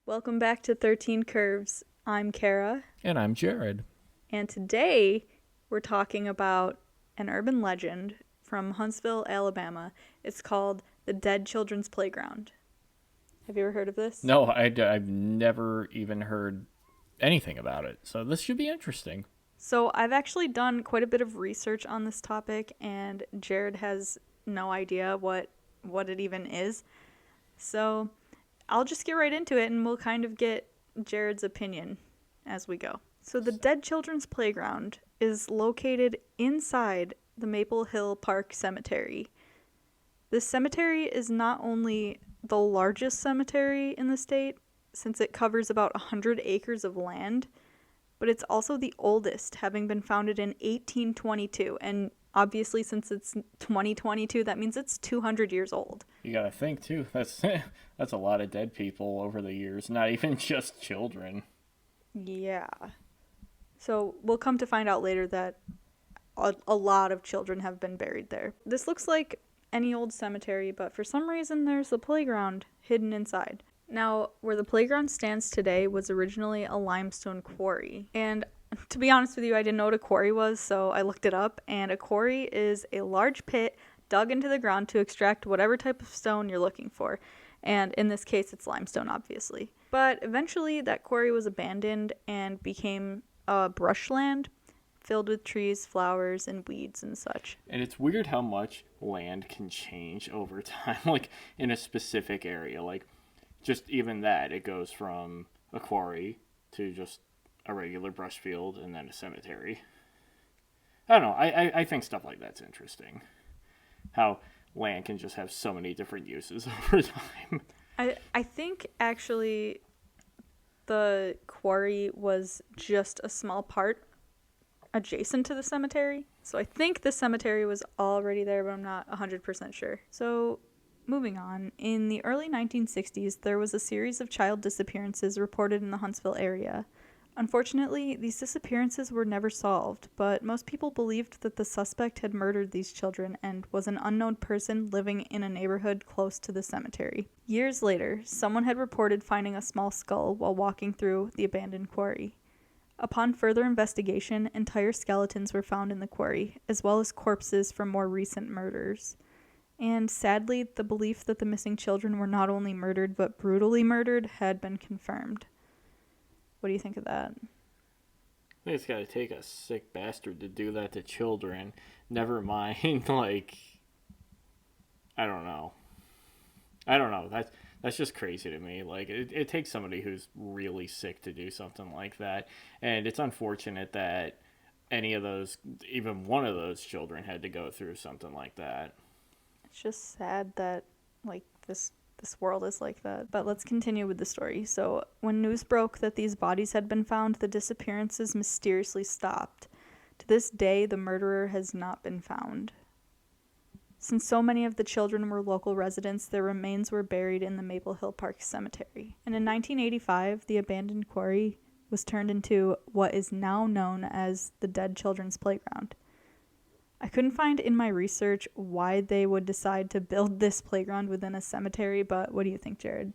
Welcome back to 13 Curves. I'm Kara, And I'm Jared. and today we're talking about an urban legend from Huntsville, Alabama. It's called the Dead Children's Playground. Have you ever heard of this? No, I've never even heard anything about it, so this should be interesting. So, I've actually done quite a bit of research on this topic, and Jared has no idea what it even is. So, I'll just get right into it and we'll kind of get Jared's opinion as we go. So, the Dead Children's Playground is located inside the Maple Hill Park Cemetery. This cemetery is not only the largest cemetery in the state, since it covers about 100 acres of land, but it's also the oldest, having been founded in 1822. And obviously, since it's 2022, that means it's 200 years old. You gotta think too. That's a lot of dead people over the years. Not even just children. Yeah. So we'll come to find out later that a lot of children have been buried there. This looks like any old cemetery, but for some reason there's a playground hidden inside. Now, where the playground stands today was originally a limestone quarry. And to be honest with you, I didn't know what a quarry was, so I looked it up. And a quarry is a large pit dug into the ground to extract whatever type of stone you're looking for. And in this case, it's limestone, obviously. But eventually, that quarry was abandoned and became a brushland filled with trees, flowers, and weeds and such. And it's weird how much land can change over time, like in a specific area. Like, just even that, it goes from a quarry to just a regular brush field and then a cemetery. I don't know. I think stuff like that's interesting. How land can just have so many different uses over time. I think actually the quarry was just a small part adjacent to the cemetery. So I think the cemetery was already there, but I'm not 100% sure. So moving on, in the early 1960s, there was a series of child disappearances reported in the Huntsville area. Unfortunately, these disappearances were never solved, but most people believed that the suspect had murdered these children and was an unknown person living in a neighborhood close to the cemetery. Years later, someone had reported finding a small skull while walking through the abandoned quarry. Upon further investigation, entire skeletons were found in the quarry, as well as corpses from more recent murders. And sadly, the belief that the missing children were not only murdered but brutally murdered had been confirmed. What do you think of that? I think it's got to take a sick bastard to do that to children. Never mind, like, I don't know. I don't know. That's just crazy to me. Like, it takes somebody who's really sick to do something like that. And it's unfortunate that any of those, even one of those children had to go through something like that. It's just sad that this world is like that. But let's continue with the story. So, when news broke that these bodies had been found, the disappearances mysteriously stopped. To this day, the murderer has not been found. Since so many of the children were local residents, their remains were buried in the Maple Hill Park Cemetery. And in 1985, the abandoned quarry was turned into what is now known as the Dead Children's Playground. I couldn't find in my research why they would decide to build this playground within a cemetery, but what do you think, Jared?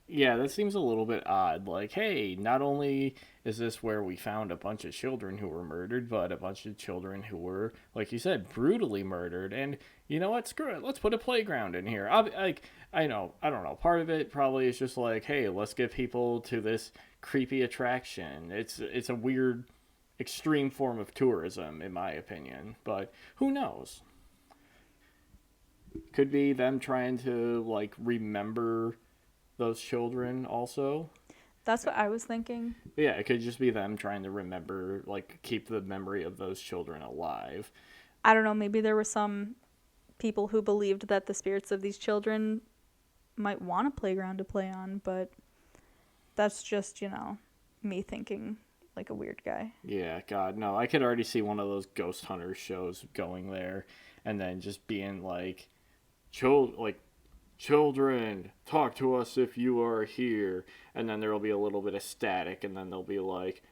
Yeah, that seems a little bit odd. Like, hey, not only is this where we found a bunch of children who were murdered, but a bunch of children who were, like you said, brutally murdered. And you know what? Screw it. Let's put a playground in here. I know, I don't know. Part of it probably is just like, hey, let's get people to this creepy attraction. It's a weird, extreme form of tourism, in my opinion. But who knows? Could be them trying to like remember those children also. That's what I was thinking. But yeah, it could just be them trying to remember, like, keep the memory of those children alive. I don't know, maybe there were some people who believed that the spirits of these children might want a playground to play on, but that's just, me thinking like a weird guy. Yeah, God, no. I could already see one of those ghost hunter shows going there and then just being like, children, talk to us if you are here. And then there will be a little bit of static, and then they'll be like,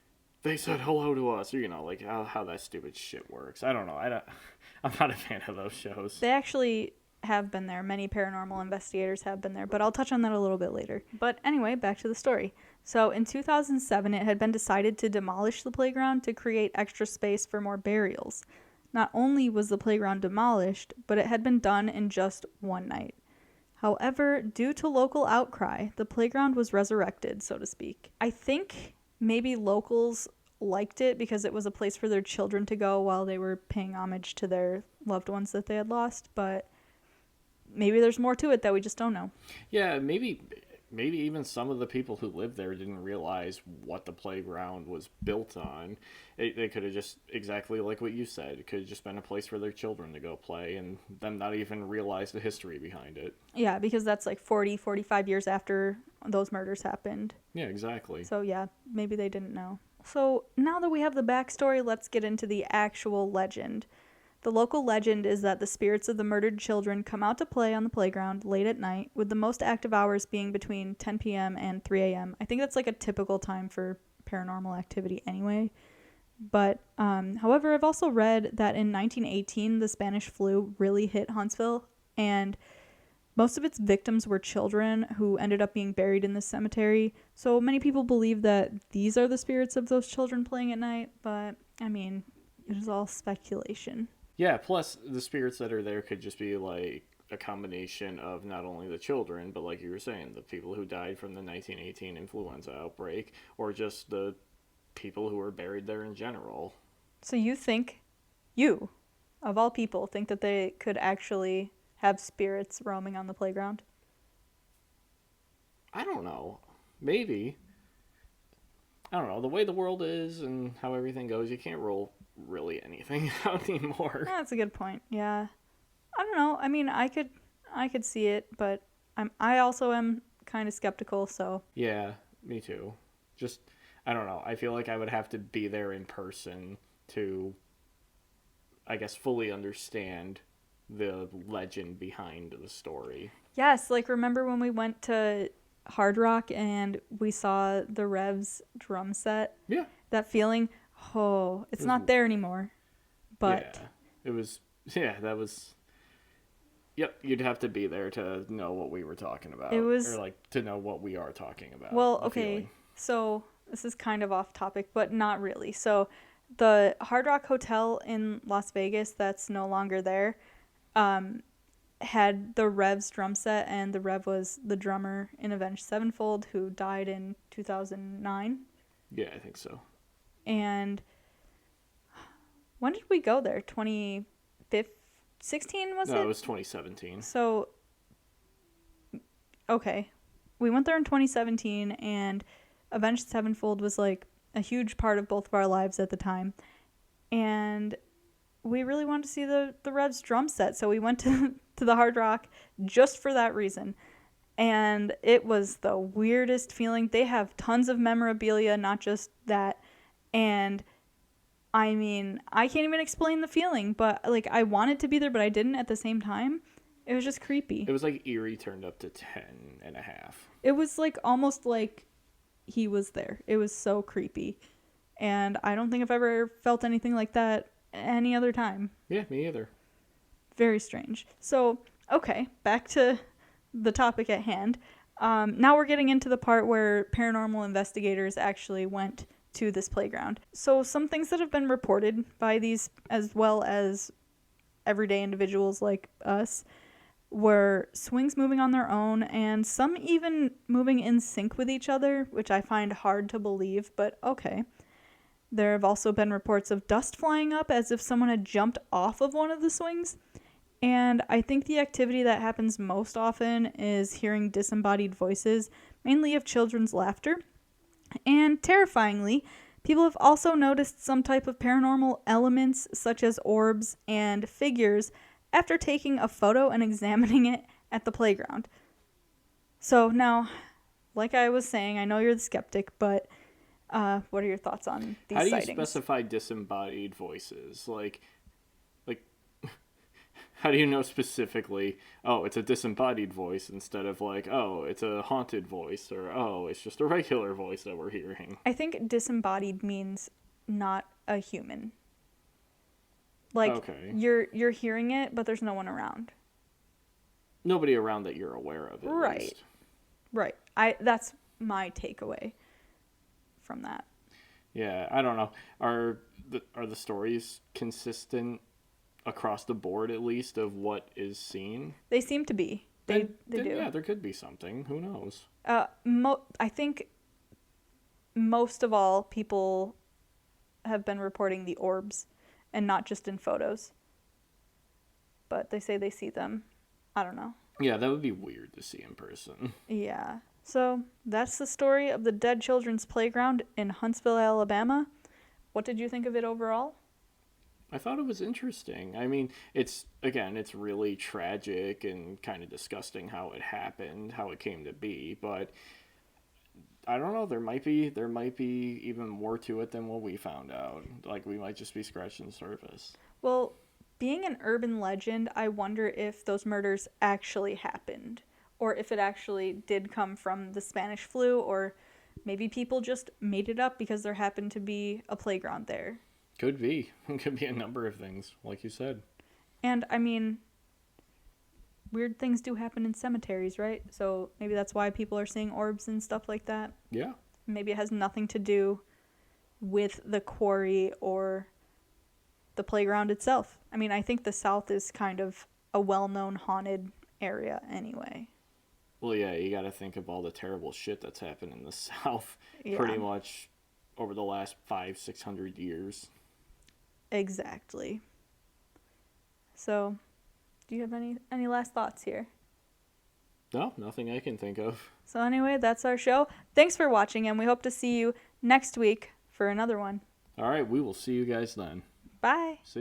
they said hello to us. Or, like how that stupid shit works. I don't know. I'm not a fan of those shows. They actually have been there. Many paranormal investigators have been there, but I'll touch on that a little bit later. But anyway, back to the story. So in 2007, it had been decided to demolish the playground to create extra space for more burials. Not only was the playground demolished, but it had been done in just one night. However, due to local outcry, the playground was resurrected, so to speak. I think maybe locals liked it because it was a place for their children to go while they were paying homage to their loved ones that they had lost, but maybe there's more to it that we just don't know. Yeah, maybe even some of the people who lived there didn't realize what the playground was built on. They could have just, exactly like what you said, it could have just been a place for their children to go play and them not even realize the history behind it. Yeah, because that's like 40, 45 years after those murders happened. Yeah, exactly. So yeah, maybe they didn't know. So now that we have the backstory, let's get into the actual legend. The local legend is that the spirits of the murdered children come out to play on the playground late at night, with the most active hours being between 10 p.m. and 3 a.m. I think that's like a typical time for paranormal activity anyway. But however, I've also read that in 1918, the Spanish flu really hit Huntsville, and most of its victims were children who ended up being buried in this cemetery. So many people believe that these are the spirits of those children playing at night, but I mean, it is all speculation. Yeah, plus the spirits that are there could just be like a combination of not only the children, but like you were saying, the people who died from the 1918 influenza outbreak, or just the people who were buried there in general. So you, of all people, think that they could actually have spirits roaming on the playground? I don't know. Maybe. I don't know. The way the world is and how everything goes, you can't roll really anything out anymore. That's a good point. Yeah. I don't know. I mean, I could see it, but I also am kind of skeptical, so Yeah, me too. Just, I don't know. I feel like I would have to be there in person to, I guess, fully understand the legend behind the story. yes, like remember when we went to Hard Rock and we saw the Revs drum set? Yeah. That feeling, oh, it's not there anymore. But yeah, it was, yeah, that was, yep, you'd have to be there to know what we were talking about. It was, or like to know what we are talking about. well, the okay, feeling. so this is kind of off topic, but not really. So the Hard Rock Hotel in Las Vegas that's no longer there had the Revs drum set, and the Rev was the drummer in Avenged Sevenfold who died in 2009. Yeah, I think so. And when did we go there? 2016 was it? No, it was 2017. So, okay. We went there in 2017, and Avenged Sevenfold was like a huge part of both of our lives at the time. And we really wanted to see the Revs drum set, so we went to the Hard Rock just for that reason. And it was the weirdest feeling. They have tons of memorabilia, not just that. And I mean, I can't even explain the feeling, but like I wanted to be there, but I didn't at the same time. It was just creepy. It was like Erie turned up to 10 and a half. It was like almost like he was there. It was so creepy. And I don't think I've ever felt anything like that any other time. Yeah, me either. Very strange. So, okay, back to the topic at hand. Now we're getting into the part where paranormal investigators actually went to this playground. So some things that have been reported by these, as well as everyday individuals like us, were swings moving on their own, and some even moving in sync with each other, which I find hard to believe, but okay. There have also been reports of dust flying up as if someone had jumped off of one of the swings. And I think the activity that happens most often is hearing disembodied voices, mainly of children's laughter. And terrifyingly, people have also noticed some type of paranormal elements, such as orbs and figures, after taking a photo and examining it at the playground. So now, like I was saying, I know you're the skeptic, but what are your thoughts on these sightings? How do you specify disembodied voices? Like, how do you know specifically, oh, it's a disembodied voice instead of like, oh, it's a haunted voice, or oh, it's just a regular voice that we're hearing? I think disembodied means not a human. Like, okay. you're hearing it, but there's no one around. Nobody around that you're aware of, at Right. least. Right. That's my takeaway from that. Yeah, I don't know. Are the stories consistent across the board, at least, of what is seen? They seem to be. They do. Yeah, there could be something. Who knows? I think most of all people have been reporting the orbs and not just in photos. But they say they see them. I don't know. Yeah, that would be weird to see in person. Yeah. So that's the story of the Dead Children's Playground in Huntsville, Alabama. What did you think of it overall? I thought it was interesting. I mean, it's really tragic and kind of disgusting how it happened, how it came to be, but I don't know, there might be even more to it than what we found out. Like, we might just be scratching the surface. Well, being an urban legend, I wonder if those murders actually happened or if it actually did come from the Spanish flu, or maybe people just made it up because there happened to be a playground there. Could be. It could be a number of things, like you said. And I mean, weird things do happen in cemeteries, right? So maybe that's why people are seeing orbs and stuff like that. Yeah. Maybe it has nothing to do with the quarry or the playground itself. I mean, I think the South is kind of a well-known haunted area anyway. Well, yeah, you got to think of all the terrible shit that's happened in the South Yeah. pretty much over the last 500-600 years. Exactly. So, do you have any last thoughts here? No, nothing I can think of. So anyway, that's our show. Thanks for watching, and we hope to see you next week for another one. All right, we will see you guys then. Bye. See